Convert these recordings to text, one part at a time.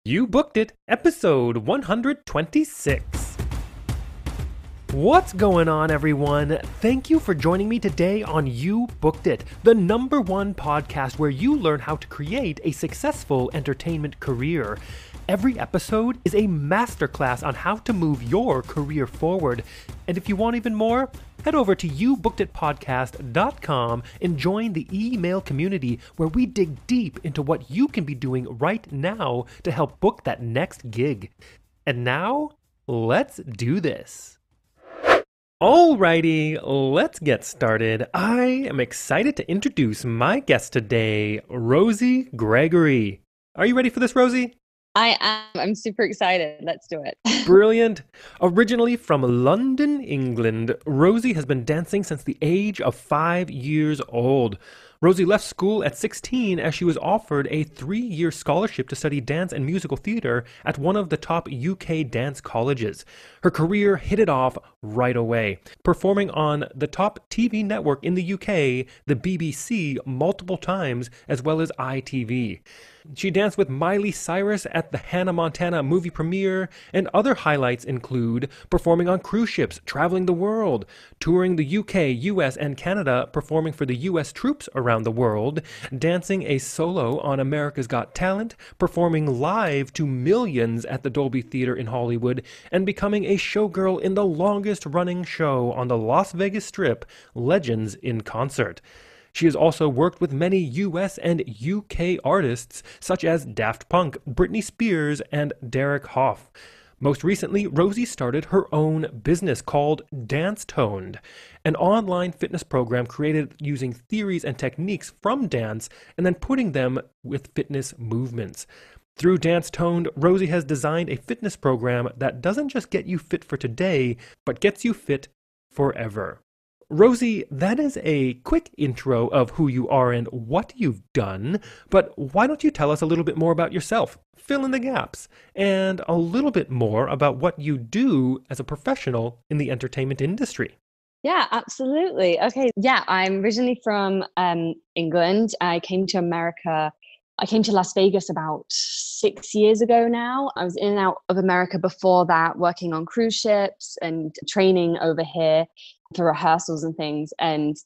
You Booked It, episode 126. What's going on, everyone? Thank you for joining me today on You Booked It, the #1 podcast where you learn how to create a successful entertainment career. Every episode is a masterclass on how to move your career forward. And if you want even more, head over to youbookeditpodcast.com and join the email community where we dig deep into what you can be doing right now to help book that next gig. And now, let's do this. Alrighty, let's get started. I am excited to introduce my guest today, Rosie Gregory. Are you ready for this, Rosie? I am. I'm super excited. Let's do it. Brilliant. Originally from London, England, Rosie has been dancing since the age of 5 years old. Rosie left school at 16 as she was offered a 3-year scholarship to study dance and musical theatre at one of the top UK dance colleges. Her career hit it off right away, performing on the top TV network in the UK, the BBC, multiple times, as well as ITV. She danced with Miley Cyrus at the Hannah Montana movie premiere, and other highlights include performing on cruise ships, traveling the world, touring the UK, US, and Canada, performing for the US troops around the world, dancing a solo on America's Got Talent, performing live to millions at the Dolby Theatre in Hollywood, and becoming a showgirl in the longest-running show on the Las Vegas Strip, Legends in Concert. She has also worked with many US and UK artists such as Daft Punk, Britney Spears, and Derek Hough. Most recently, Rosie started her own business called DANCETONED, an online fitness program created using theories and techniques from dance and then putting them with fitness movements. Through DANCETONED, Rosie has designed a fitness program that doesn't just get you fit for today, but gets you fit forever. Rosie, that is a quick intro of who you are and what you've done, but why don't you tell us a little bit more about yourself, fill in the gaps, and a little bit more about what you do as a professional in the entertainment industry? Yeah, absolutely. Okay. Yeah, I'm originally from England. I came to America. I came to Las Vegas about 6 years ago now. I was in and out of America before that, working on cruise ships and training over here for rehearsals and things. And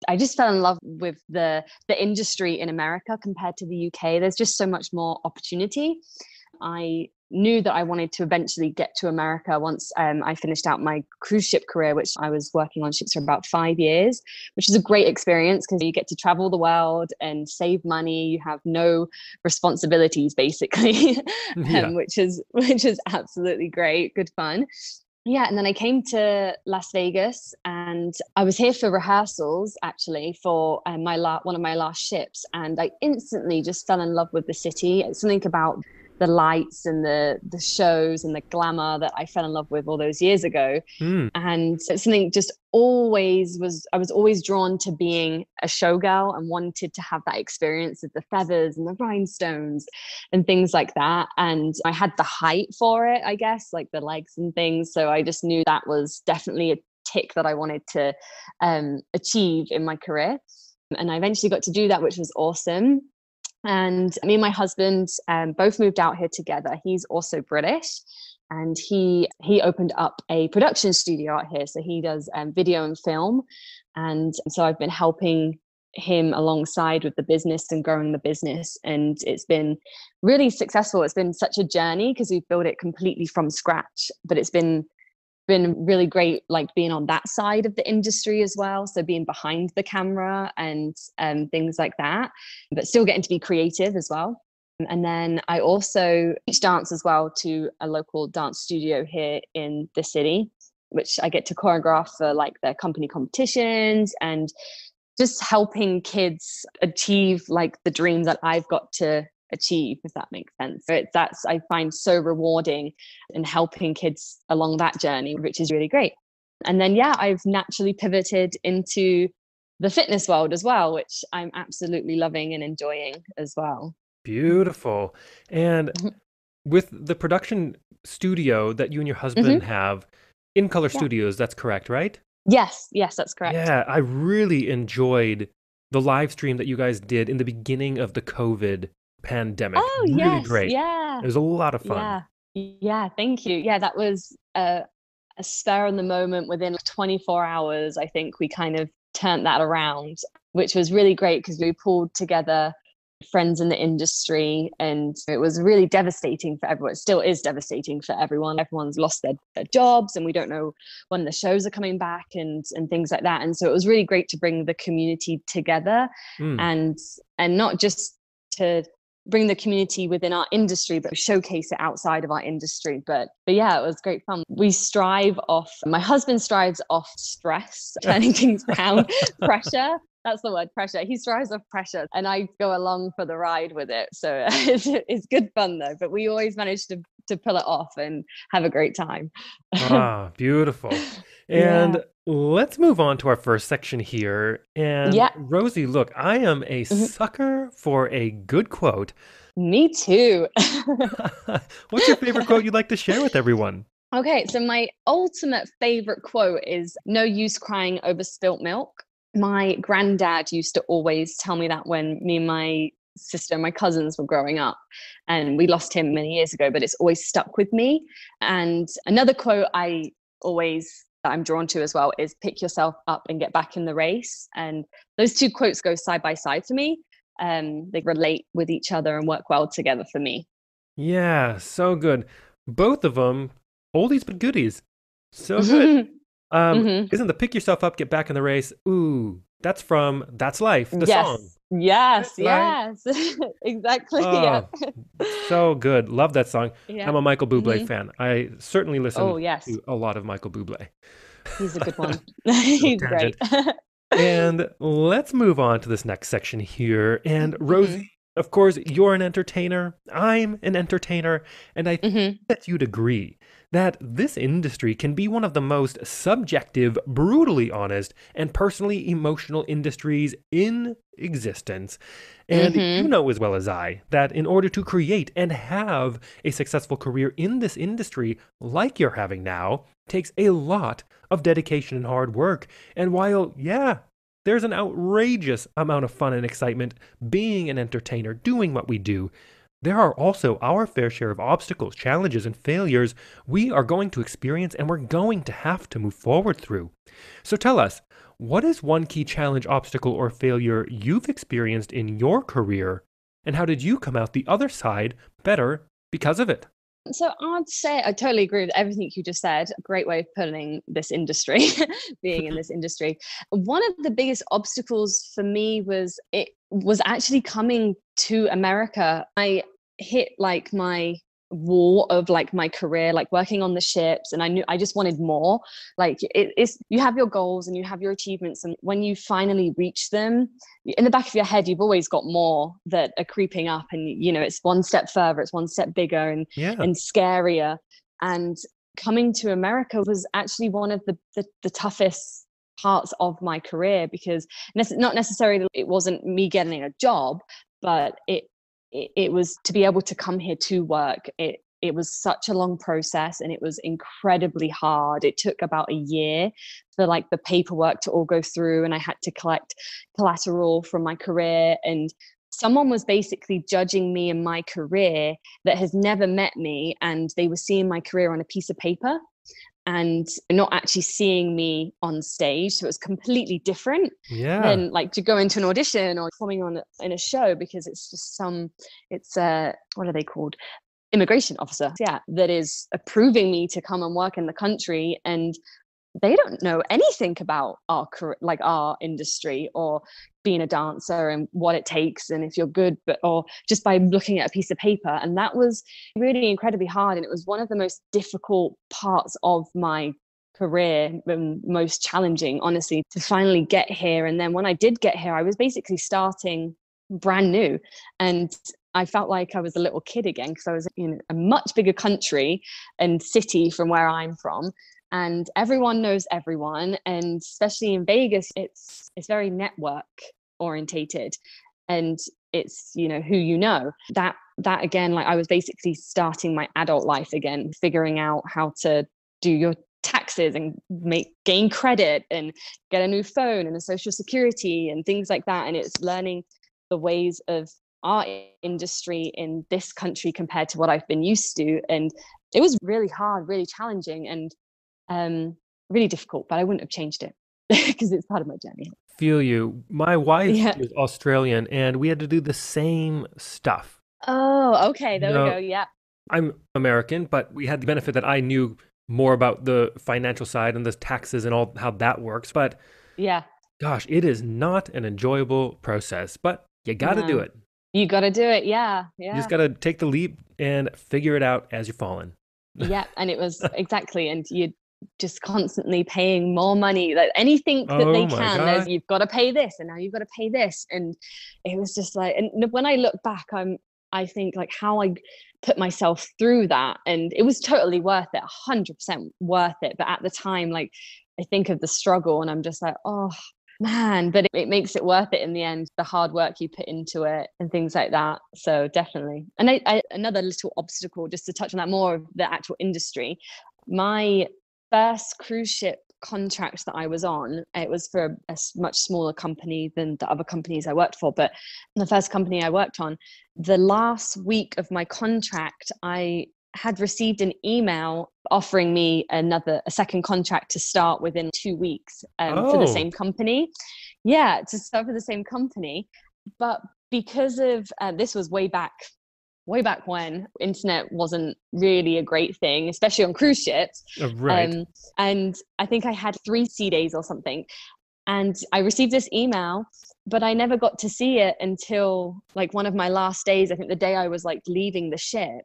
I just fell in love with the industry in America compared to the UK. There's just so much more opportunity. I knew that I wanted to eventually get to America once I finished out my cruise ship career, which I was working on ships for about 5 years, which is a great experience because you get to travel the world and save money. You have no responsibilities, basically, Yeah. which is absolutely great, good fun. Yeah, and then I came to Las Vegas, and I was here for rehearsals actually for one of my last ships, and I instantly just fell in love with the city. It's something about the lights and the shows and the glamour that I fell in love with all those years ago. Mm. And it's something just I was always drawn to being a showgirl and wanted to have that experience of the feathers and the rhinestones and things like that. And I had the height for it, I guess, like the legs and things. So I just knew that was definitely a tick that I wanted to achieve in my career. And I eventually got to do that, which was awesome. And me and my husband both moved out here together. He's also British, and he opened up a production studio out here. So he does video and film. And so I've been helping him alongside with the business and growing the business. And it's been really successful. It's been such a journey because we've built it completely from scratch, but it's been really great, like being on that side of the industry as well, so being behind the camera and things like that, but still getting to be creative as well. And then I also teach dance as well to a local dance studio here in the city, which I get to choreograph for like their company competitions and just helping kids achieve like the dream that I've got to achieve, if that makes sense. So that's I find so rewarding in helping kids along that journey, which is really great. And then I've naturally pivoted into the fitness world as well, which I'm absolutely loving and enjoying as well. Beautiful. And Mhm. with the production studio that you and your husband have, In Color Yeah. Studios, that's correct, right? Yes, that's correct. Yeah, I really enjoyed the live stream that you guys did in the beginning of the COVID pandemic. Oh, Really yes. great. Yeah. It was a lot of fun. Yeah. Yeah. Thank you. Yeah. That was a spur in the moment. Within 24 hours, I think we kind of turned that around, which was really great because we pulled together friends in the industry, and it was really devastating for everyone. It still is devastating for everyone. Everyone's lost their jobs, and we don't know when the shows are coming back and things like that. And so it was really great to bring the community together, Mm. and not just to bring the community within our industry, but showcase it outside of our industry. But yeah, it was great fun. My husband strives off stress, turning things around, pressure. That's the word, pressure. He strives off pressure, and I go along for the ride with it. So it's good fun though, but we always manage to pull it off and have a great time. Ah, beautiful. Yeah. And let's move on to our first section here. And Yeah. Rosie, look, I am a Mhm. sucker for a good quote. Me too. What's your favorite quote you'd like to share with everyone? Okay, so my ultimate favorite quote is "No use crying over spilt milk." My granddad used to always tell me that when me and my sister and my cousins were growing up, and we lost him many years ago, but it's always stuck with me. And another quote that I'm drawn to as well is "Pick yourself up and get back in the race." And those two quotes go side by side for me. They relate with each other and work well together for me. Yeah, so good. Both of them, oldies but goodies. So good. Hmm. Isn't the pick yourself up, get back in the race? Ooh, that's from That's Life, the song. Yes, yes, Right? yes. Exactly. Yeah. Oh, so good. Love that song. Yeah. I'm a Michael Bublé Hmm. fan. I certainly Oh, listen yes. to a lot of Michael Bublé. He's a good one. Little He's great. tangent. And let's move on to this next section here. And Rosie, Hmm. of course, you're an entertainer. I'm an entertainer. And I think Hmm. that you'd agree that this industry can be one of the most subjective, brutally honest, and personally emotional industries in existence. And you Hmm. know as well as I that in order to create and have a successful career in this industry, like you're having now, takes a lot of dedication and hard work. And while, yeah, there's an outrageous amount of fun and excitement being an entertainer, doing what we do, there are also our fair share of obstacles, challenges, and failures we are going to experience and we're going to have to move forward through. So tell us, what is one key challenge, obstacle, or failure you've experienced in your career, and how did you come out the other side better because of it? So I'd say I totally agree with everything you just said. Great way of putting this industry, being in this industry. One of the biggest obstacles for me was actually coming to America. I hit like my wall of like my career, like working on the ships, and I knew I just wanted more. Like it's you have your goals and you have your achievements, and when you finally reach them, in the back of your head you've always got more that are creeping up, and it's one step further, it's one step bigger Yeah. and scarier. And coming to America was actually one of the toughest parts of my career, because not necessarily it wasn't me getting a job, but it was to be able to come here to work. It was such a long process, and it was incredibly hard. It took about a year for like the paperwork to all go through, and I had to collect collateral from my career. And someone was basically judging me and my career that has never met me, and they were seeing my career on a piece of paper and not actually seeing me on stage. So it was completely different Yeah. than like to go into an audition or performing in a show, because it's just it's what are they called, immigration officer, yeah, that is approving me to come and work in the country. And they don't know anything about our career, like our industry, or being a dancer and what it takes, and if you're good, but or just by looking at a piece of paper. And that was really incredibly hard, and it was one of the most difficult parts of my career, and most challenging, honestly, to finally get here. And then when I did get here, I was basically starting brand new, and I felt like I was a little kid again, because I was in a much bigger country and city from where I'm from, and everyone knows everyone. And especially in Vegas, it's very network orientated, and it's who that again, like I was basically starting my adult life again, figuring out how to do your taxes and gain credit and get a new phone and a social security and things like that. And it's learning the ways of art industry in this country compared to what I've been used to. And it was really hard, really challenging, and really difficult, but I wouldn't have changed it because it's part of my journey. Feel you. My wife Yeah. is Australian, and we had to do the same stuff. Oh, okay. You There we know, go. Yeah. I'm American, but we had the benefit that I knew more about the financial side and the taxes and all how that works. But Yeah. gosh, it is not an enjoyable process, but you got to do No. it. You got to do it. Yeah. You just Yeah. got to take the leap and figure it out as you're falling. Yeah. And it was exactly. And you're just constantly paying more money. Like anything that they Oh my can, God. you've got to pay this, and now you've got to pay this. And it was just like, and when I look back, I think like how I put myself through that, and it was totally worth it, 100% worth it. But at the time, like I think of the struggle, and I'm just like, oh man, but it makes it worth it in the end, the hard work you put into it and things like that. So definitely. And another little obstacle, just to touch on that more of the actual industry, my first cruise ship contract that I was on, it was for a much smaller company than the other companies I worked for, but the first company I worked on, the last week of my contract, I had received an email offering me a second contract to start within 2 weeks, for the Oh, same company. Yeah, to start for the same company. But because of this was way back when internet wasn't really a great thing, especially on cruise ships. right. And I think I had 3 sea days or something. And I received this email, but I never got to see it until like one of my last days. I think the day I was like leaving the ship.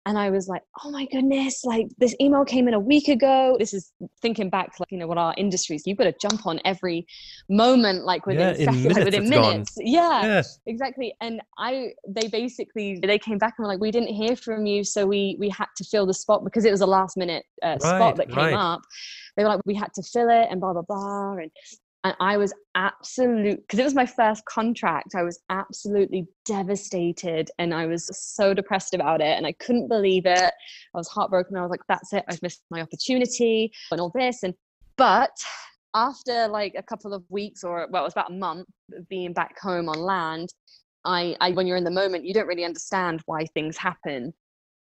And I was like, oh my goodness, like this email came in a week ago. This is thinking back to like, what our industries, you've got to jump on every moment, like Yeah, within in seconds, like minutes within it's gone. minutes. Yeah, Yeah, exactly. And they came back and were like, we didn't hear from you. So we had to fill the spot because it was a last minute spot right, that came right. up. They were like, we had to fill it and blah, blah, blah. And I was because it was my first contract, I was absolutely devastated, and I was so depressed about it, and I couldn't believe it. I was heartbroken. I was like, that's it, I've missed my opportunity and all this. But after like a couple of weeks, or well, it was about a month of being back home on land, I when you're in the moment, you don't really understand why things happen.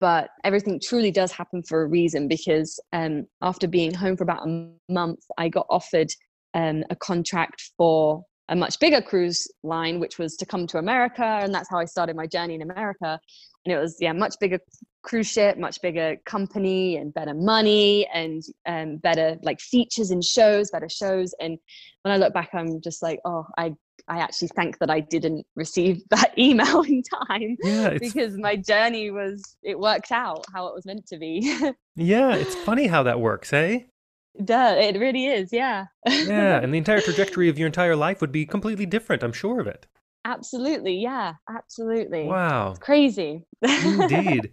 But everything truly does happen for a reason, because after being home for about a month, I got offered a contract for a much bigger cruise line, which was to come to America. And that's how I started my journey in America. And it was, yeah, much bigger cruise ship, much bigger company, and better money, and better like features and shows, better shows. And when I look back, I'm just like, oh, I actually thank that I didn't receive that email in time, Yeah, because my journey it worked out how it was meant to be. it's funny how that works, eh? Duh, it really is, yeah. Yeah, and the entire trajectory of your entire life would be completely different, I'm sure of it. Absolutely, yeah, absolutely. It's Wow, crazy. indeed.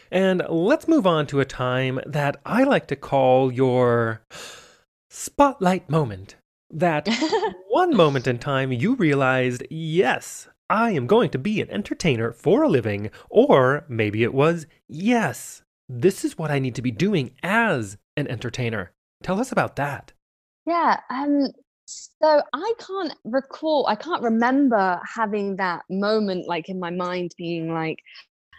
And let's move on to a time that I like to call your spotlight moment. That one moment in time you realized, yes, I am going to be an entertainer for a living, or maybe it was, yes, this is what I need to be doing as an entertainer. Tell us about that. Yeah, so I can't remember having that moment like in my mind being like,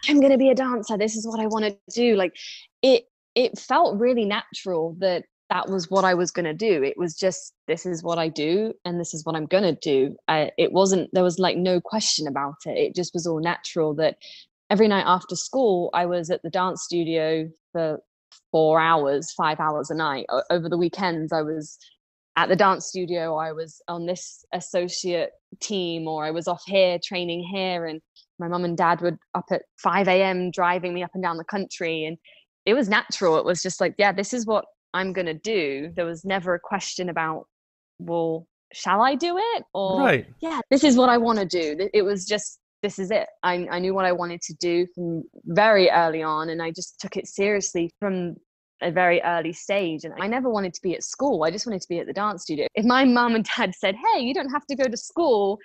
I'm gonna be a dancer, this is what I want to do. Like it it felt really natural that that was what I was gonna do. It was just, this is what I do and this is what I'm gonna do. It wasn't, there was like no question about it. It just was all natural that every night after school I was at the dance studio for 4 hours, 5 hours a night. Over the weekends I was at the dance studio, I was on this associate team, or I was off here training here. And my mum and dad would up at 5 a.m. driving me up and down the country. And it was natural. It was just like, yeah, this is what I'm going to do. There was never a question about, well, shall I do it? Or, Right. yeah, this is what I want to do. It was just, this is it. I knew what I wanted to do from very early on. And I just took it seriously from a very early stage. And I never wanted to be at school. I just wanted to be at the dance studio. If my mum and dad said, hey, you don't have to go to school,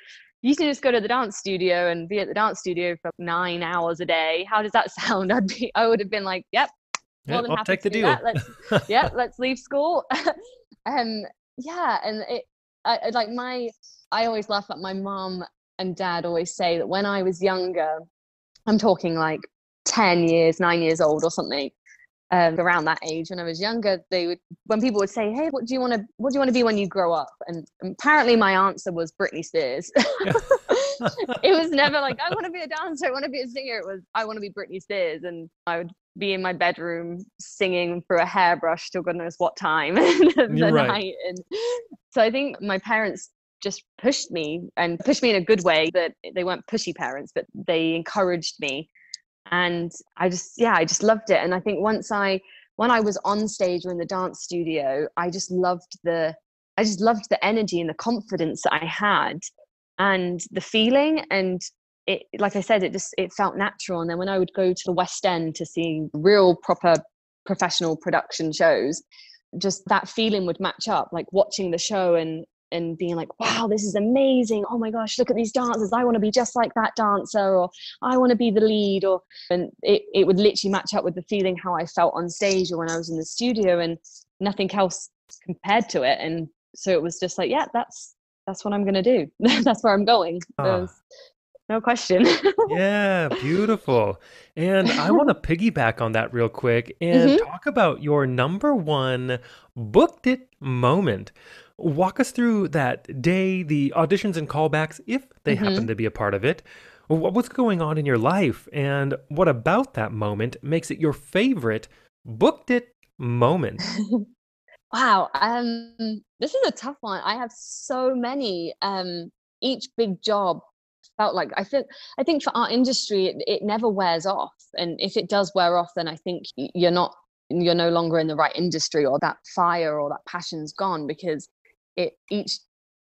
you can just go to the dance studio and be at the dance studio for 9 hours a day, how does that sound? I would have been like, yep, Yeah, more than I'll happy take to the do that. deal. Let's leave school. um yeah, and I like my I always laugh at my mom. and dad always say that when I was younger, I'm talking like 10 years, 9 years old or something, around that age when I was younger, when people would say, hey, what do you want to be when you grow up? And apparently my answer was Britney Spears. Yeah. It was never like, I want to be a dancer, I want to be a singer. It was, I want to be Britney Spears. And I would be in my bedroom singing through a hairbrush till God knows what time of You're the right. night. And so I think my parents just pushed me, and pushed me in a good way, that they weren't pushy parents, but they encouraged me. And I just loved it. And I think when I was on stage or in the dance studio, I just loved the energy and the confidence that I had, and the feeling. And it, like I said, it felt natural. And then when I would go to the West End to see real proper professional production shows, just that feeling would match up, like watching the show and being like, wow, this is amazing. Oh my gosh, look at these dancers. I want to be just like that dancer, or I want to be the lead, and it would literally match up with the feeling how I felt on stage or when I was in the studio, and nothing else compared to it. And so it was just like, yeah, that's what I'm going to do. That's where I'm going. Ah, There's no question. yeah, beautiful. And I want to piggyback on that real quick and Hmm. talk about your number one booked it moment. Walk us through that day, the auditions and callbacks, if they happen Hmm. to be a part of it. What was going on in your life, and what about that moment makes it your favorite booked it moment? Wow. This is a tough one. I have so many. Each big job felt like, I think for our industry, it never wears off. And if it does wear off, then I think you're no longer in the right industry, or that fire or that passion's gone, because each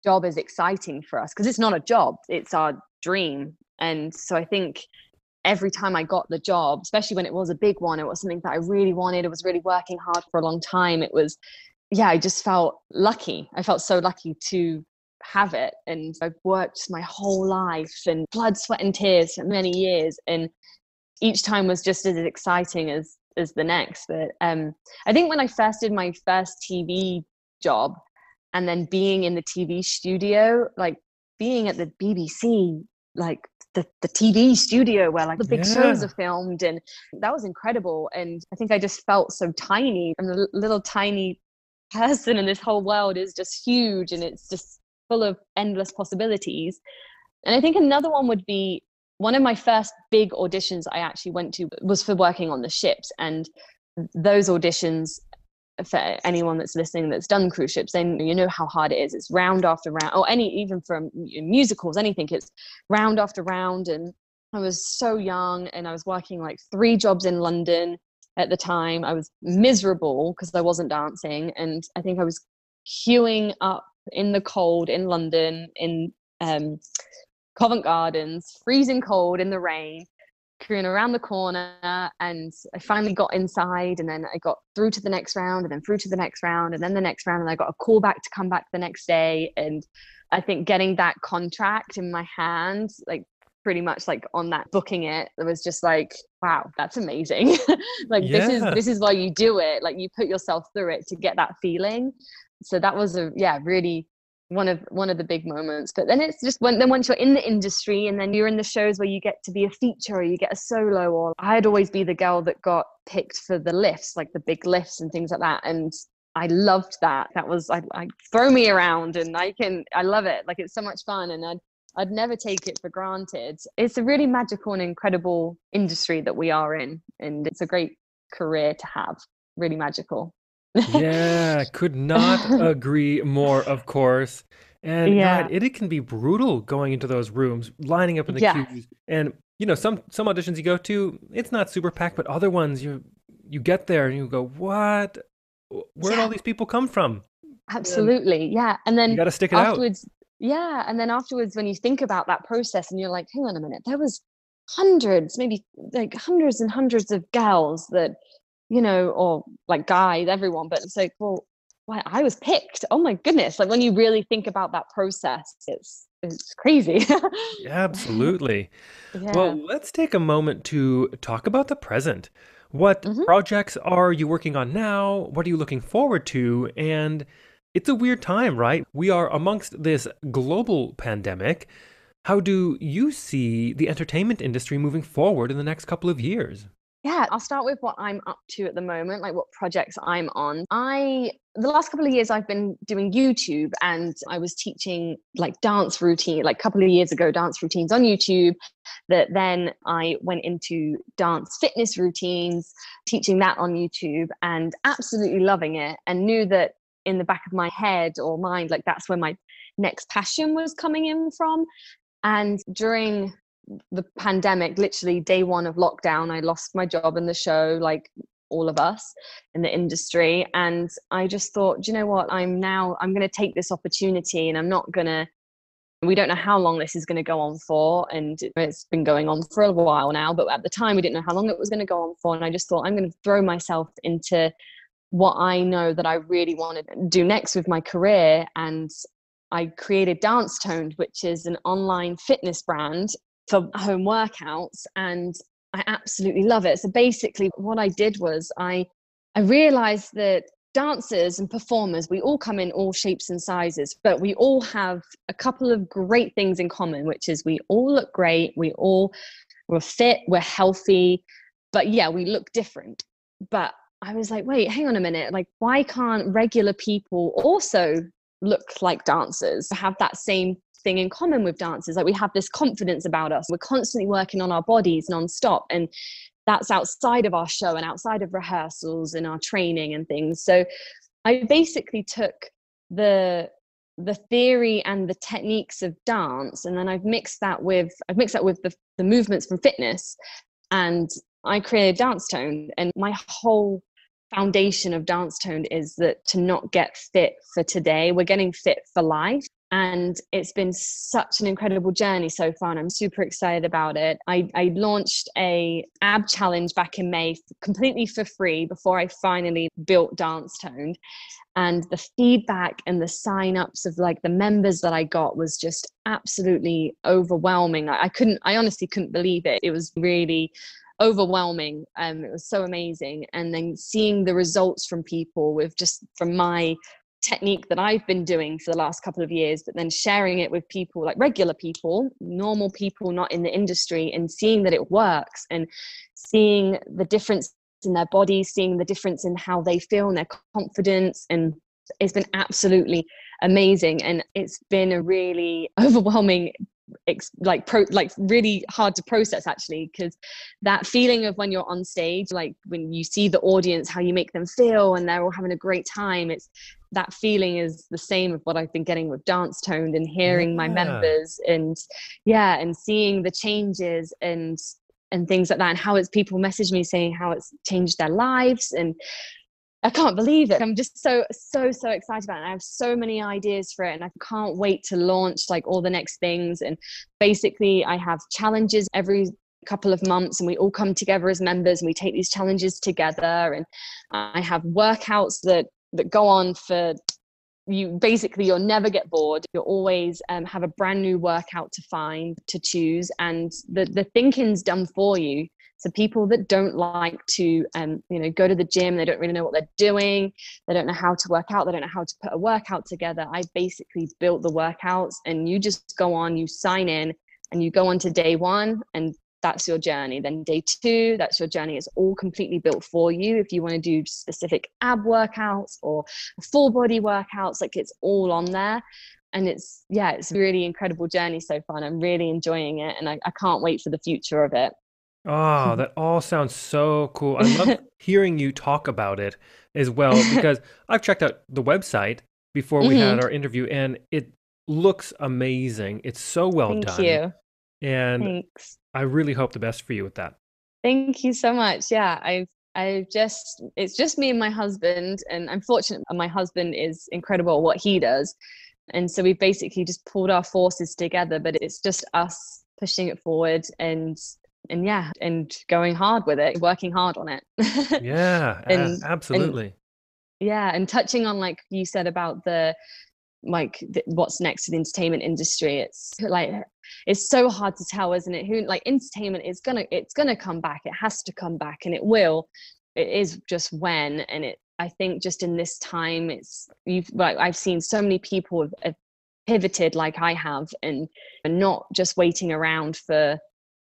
job is exciting for us, because it's not a job, it's our dream. And so I think every time I got the job, especially when it was a big one, it was something that I really wanted. I was really working hard for a long time. It was, yeah, I just felt lucky. I felt so lucky to have it. And I've worked my whole life and blood, sweat, and tears for many years. And each time was just as exciting as the next. But I think when I first did my first TV job, and then being in the TV studio, like being at the BBC, like the TV studio where like the big shows Yeah. are filmed, and that was incredible. And I think I just felt so tiny. I'm a little tiny person, and this whole world is just huge, and it's just full of endless possibilities. And I think another one would be, one of my first big auditions I actually went to was for working on the ships. And those auditions, for anyone that's listening that's done cruise ships, then you know how hard it is. It's round after round, or even from musicals, anything, it's round after round. And I was so young, and I was working like 3 jobs in London at the time. I was miserable because I wasn't dancing, and I think I was queuing up in the cold in London, in um, Covent Gardens, freezing cold in the rain, queuing around the corner. And I finally got inside, and then I got through to the next round, and then through to the next round, and then the next round, and I got a call back to come back the next day. And I think getting that contract in my hand, like pretty much like on that, booking it was just like, wow, that's amazing. Like Yeah. this is why you do it. Like you put yourself through it to get that feeling. So that was really one of the big moments. But then it's just once you're in the industry, and then you're in the shows where you get to be a feature, or you get a solo, or I'd always be the girl that got picked for the lifts, like the big lifts and things like that. And I loved that. That was, I throw me around, and I love it. Like it's so much fun, and I'd never take it for granted. It's a really magical and incredible industry that we are in, and it's a great career to have. Really magical. Yeah, could not agree more, of course. And you're right, Yeah. it can be brutal going into those rooms, lining up in the Yeah. queues. And some auditions you go to, it's not super packed, but other ones you get there and you go, "What? Where'd all Yeah. these people come from?" And Absolutely. Yeah. And you then got to stick it out. afterwards, yeah. And then afterwards, when you think about that process, and you're like, hang on a minute, there was hundreds, maybe like hundreds and hundreds of gals that, or like guys, everyone, but it's like, well, why I was picked. Oh my goodness. Like when you really think about that process, it's crazy. Absolutely. Yeah. Well, let's take a moment to talk about the present. What Hmm. projects are you working on now? What are you looking forward to? And it's a weird time, right? We are amongst this global pandemic. How do you see the entertainment industry moving forward in the next couple of years? Yeah, I'll start with what I'm up to at the moment, like what projects I'm on. The last couple of years I've been doing YouTube, and I was teaching like dance routine, like a couple of years ago, dance routines on YouTube, that then I went into dance fitness routines, teaching that on YouTube and absolutely loving it, and knew that in the back of my head or mind, like that's where my next passion was coming in from. And during the pandemic, literally day one of lockdown, I lost my job in the show, like all of us in the industry. And I just thought, do you know what? I'm going to take this opportunity, and I'm not going to, we don't know how long this is going to go on for. And it's been going on for a while now, but at the time we didn't know how long it was going to go on for. And I just thought, I'm going to throw myself into what I know that I really want to do next with my career. And I created DANCETONED, which is an online fitness brand for home workouts, and I absolutely love it. So basically what I did was I realized that dancers and performers, we all come in all shapes and sizes, but we all have a couple of great things in common, which is we all look great, we're fit, we're healthy, but yeah, we look different. But I was like, wait, hang on a minute, like why can't regular people also look like dancers, have that same thing in common with dancers? Like we have this confidence about us, we're constantly working on our bodies non-stop, and that's outside of our show and outside of rehearsals and our training and things. So I basically took the theory and the techniques of dance, and then I've mixed that with the movements from fitness, and I created DANCETONED. And my whole foundation of DANCETONED is that to not get fit for today, we're getting fit for life. And it's been such an incredible journey so far, and I'm super excited about it. I launched a ab challenge back in May completely for free before I finally built DANCETONED. And the feedback and the sign-ups of like the members that I got was just absolutely overwhelming. I honestly couldn't believe it. It was really overwhelming. It was so amazing. And then seeing the results from people with just from my technique that I've been doing for the last couple of years, but then sharing it with people like regular people, normal people not in the industry, and seeing that it works, and seeing the difference in their bodies, seeing the difference in how they feel and their confidence. And it's been absolutely amazing. And it's been a really overwhelming really hard to process, actually, because that feeling of when you're on stage, like when you see the audience, how you make them feel and they're all having a great time, it's that feeling is the same of what I've been getting with DANCETONED, and hearing my Yeah. members and and seeing the changes and things like that, and how it's people message me saying how it's changed their lives. And I can't believe it. I'm just so excited about it. I have so many ideas for it, and I can't wait to launch like all the next things. And basically I have challenges every couple of months, and we all come together as members and we take these challenges together. And I have workouts that go on for you'll never get bored. You'll always have a brand new workout to choose, and the thinking's done for you. So people that don't like to go to the gym, they don't really know what they're doing, they don't know how to work out, they don't know how to put a workout together, I basically built the workouts, and you just go on, you sign in, and you go on to day one, and that's your journey. Then day two, that's your journey. It's all completely built for you. If you want to do specific ab workouts or full body workouts, like it's all on there. And it's a really incredible journey so far, and I'm really enjoying it, and I can't wait for the future of it. Oh, that all sounds so cool. I love hearing you talk about it as well, because I've checked out the website before we had Hmm. our interview, and it looks amazing. It's so well Thank done. you. And Thanks. I really hope the best for you with that. Thank you so much. Yeah, it's just me and my husband, and I'm fortunate my husband is incredible at what he does. And so we basically just pulled our forces together, but it's just us pushing it forward and going hard with it, working hard on it. Yeah, and and absolutely. yeah, and touching on like you said about what's next to the entertainment industry, it's like it's so hard to tell, isn't it? Who like entertainment is it's gonna come back, it has to come back, and it will. It is just when. And I think just in this time, I've seen so many people have pivoted like I have, and not just waiting around for,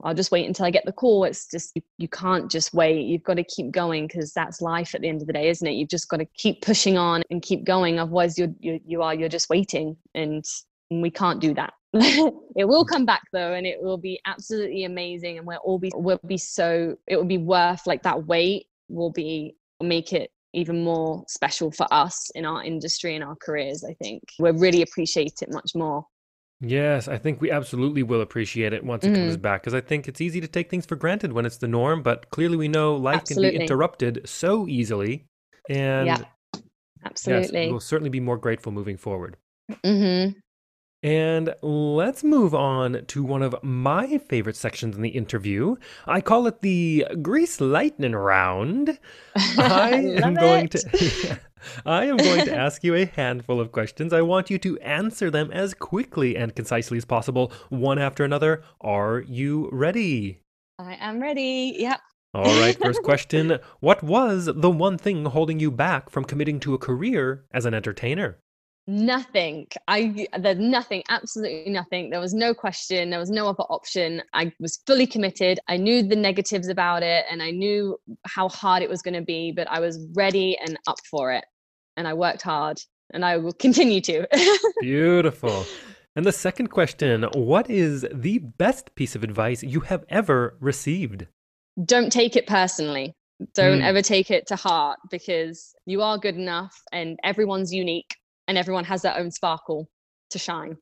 I'll just wait until I get the call. It's just, you can't just wait. You've got to keep going, because that's life at the end of the day, isn't it? You've just got to keep pushing on and keep going. Otherwise you're just waiting, and we can't do that. It will come back though, and it will be absolutely amazing. And it will be worth, like, that wait will make it even more special for us in our industry and our careers. I think we'll really appreciate it much more. Yes, I think we absolutely will appreciate it once it comes back, because I think it's easy to take things for granted when it's the norm, but clearly we know life can be Absolutely. interrupted so easily. And Yeah, yes, absolutely. we'll certainly be more grateful moving forward. Hmm. And let's move on to one of my favorite sections in the interview. I call it the Grease Lightning Round. I am Love going it. to I am going to ask you a handful of questions. I want you to answer them as quickly and concisely as possible, one after another. Are you ready? I am ready. Yep. All right, first question. What was the one thing holding you back from committing to a career as an entertainer? Nothing. There's nothing, absolutely nothing. There was no question. There was no other option. I was fully committed. I knew the negatives about it, and I knew how hard it was going to be, but I was ready and up for it. And I worked hard, and I will continue to. Beautiful. And the second question, what is the best piece of advice you have ever received? Don't take it personally. Don't Hmm. ever take it to heart, because you are good enough, and everyone's unique, and everyone has their own sparkle to shine.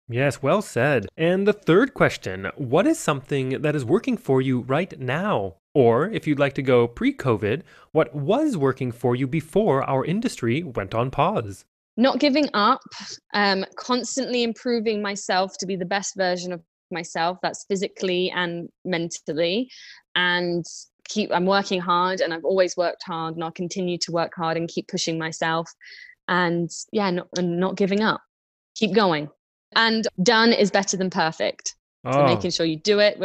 Yes, well said. And the third question, what is something that is working for you right now? Or if you'd like to go pre-COVID, what was working for you before our industry went on pause? Not giving up, constantly improving myself to be the best version of myself. That's physically and mentally. And I'm working hard, and I've always worked hard, and I'll continue to work hard and keep pushing myself. And yeah, not giving up. Keep going. And done is better than perfect. So Oh, making sure you do it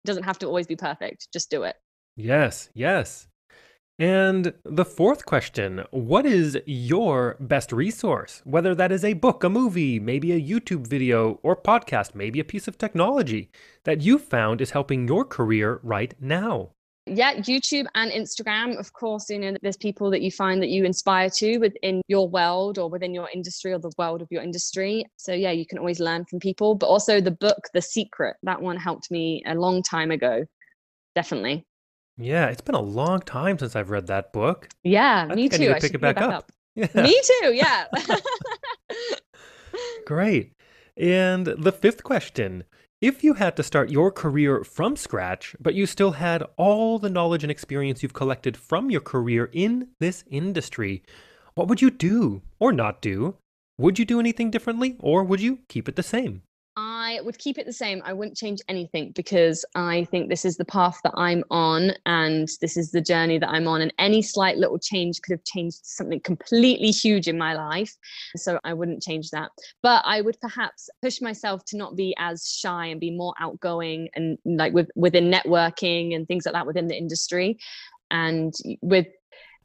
doesn't have to always be perfect. Just do it. yes, yes. And the fourth question, what is your best resource? Whether that is a book, a movie, maybe a YouTube video or podcast, maybe a piece of technology that you found is helping your career right now. Yeah, YouTube and Instagram. Of course, there's people that you find that you inspire to within your world or within your industry or the world of your industry. So yeah, you can always learn from people. But also the book, The Secret, that one helped me a long time ago. Definitely. Yeah, it's been a long time since I've read that book. Yeah, I me think I need too. to I pick should it pick it back back up. up. Yeah, Me too. Yeah. great. And the fifth question, if you had to start your career from scratch, but you still had all the knowledge and experience you've collected from your career in this industry, what would you do or not do? Would you do anything differently, or would you keep it the same? I would keep it the same. I wouldn't change anything, because I think this is the path that I'm on, and this is the journey that I'm on. And any slight little change could have changed something completely huge in my life. So I wouldn't change that. But I would perhaps push myself to not be as shy and be more outgoing, and like within networking and things like that within the industry. And with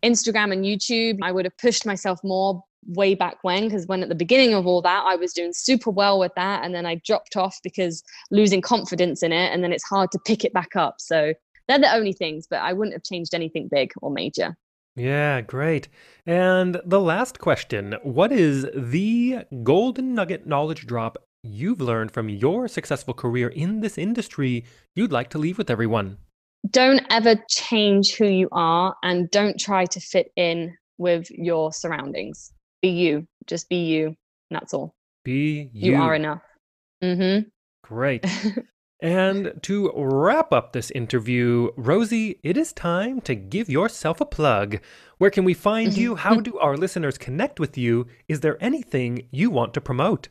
Instagram and YouTube, I would have pushed myself more way back when, because when at the beginning of all that, I was doing super well with that, and then I dropped off because losing confidence in it, and then it's hard to pick it back up. So they're the only things, but I wouldn't have changed anything big or major. Yeah, great. And the last question, what is the golden nugget knowledge drop you've learned from your successful career in this industry you'd like to leave with everyone? Don't ever change who you are, and don't try to fit in with your surroundings. Be you, just be you. And that's all. Be You are you. enough. Mm-hmm. Great. And to wrap up this interview, Rosie, it is time to give yourself a plug. Where can we find you? How do our listeners connect with you? Is there anything you want to promote?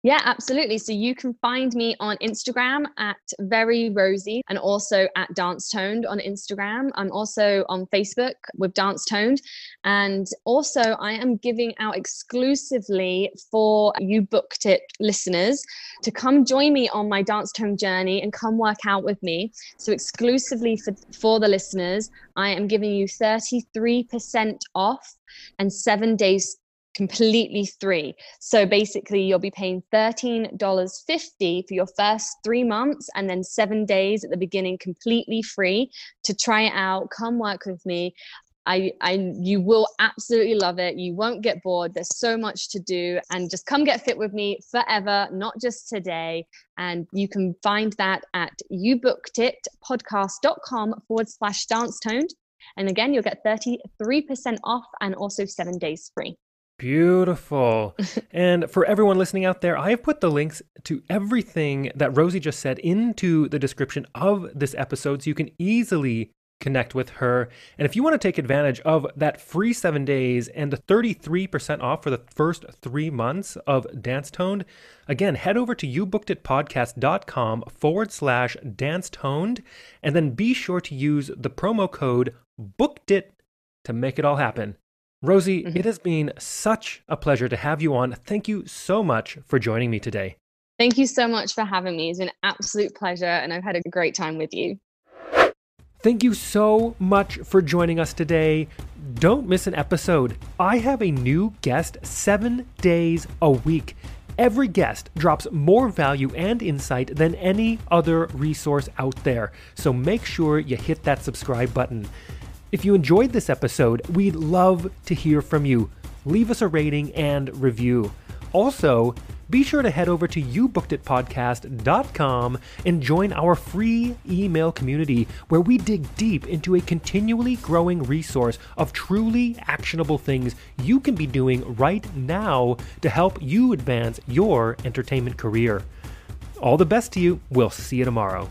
Yeah, absolutely. So you can find me on Instagram at Very Rosie, and also at DanceToned on Instagram. I'm also on Facebook with DanceToned. And also I am giving out exclusively for You Booked It listeners to come join me on my DanceTone journey and come work out with me. So exclusively for the listeners, I am giving you 33% off and 7 days completely free. So basically you'll be paying $13.50 for your first 3 months, and then 7 days at the beginning completely free to try it out. Come work with me. You will absolutely love it. You won't get bored. There's so much to do, and just come get fit with me forever, not just today. And you can find that at youbookeditpodcast.com/dancetoned. And again, you'll get 33% off and also 7 days free. Beautiful. And for everyone listening out there, I have put the links to everything that Rosie just said into the description of this episode, so you can easily connect with her. And if you want to take advantage of that free 7 days and the 33% off for the first 3 months of DanceToned, again, head over to youbookeditpodcast.com/dancetoned, and then be sure to use the promo code BOOKEDIT to make it all happen. Rosie, it has been such a pleasure to have you on. Thank you so much for joining me today. Thank you so much for having me. It's been an absolute pleasure, and I've had a great time with you. Thank you so much for joining us today. Don't miss an episode. I have a new guest 7 days a week. Every guest drops more value and insight than any other resource out there. So make sure you hit that subscribe button. If you enjoyed this episode, we'd love to hear from you. Leave us a rating and review. Also, be sure to head over to youbookeditpodcast.com and join our free email community where we dig deep into a continually growing resource of truly actionable things you can be doing right now to help you advance your entertainment career. All the best to you. We'll see you tomorrow.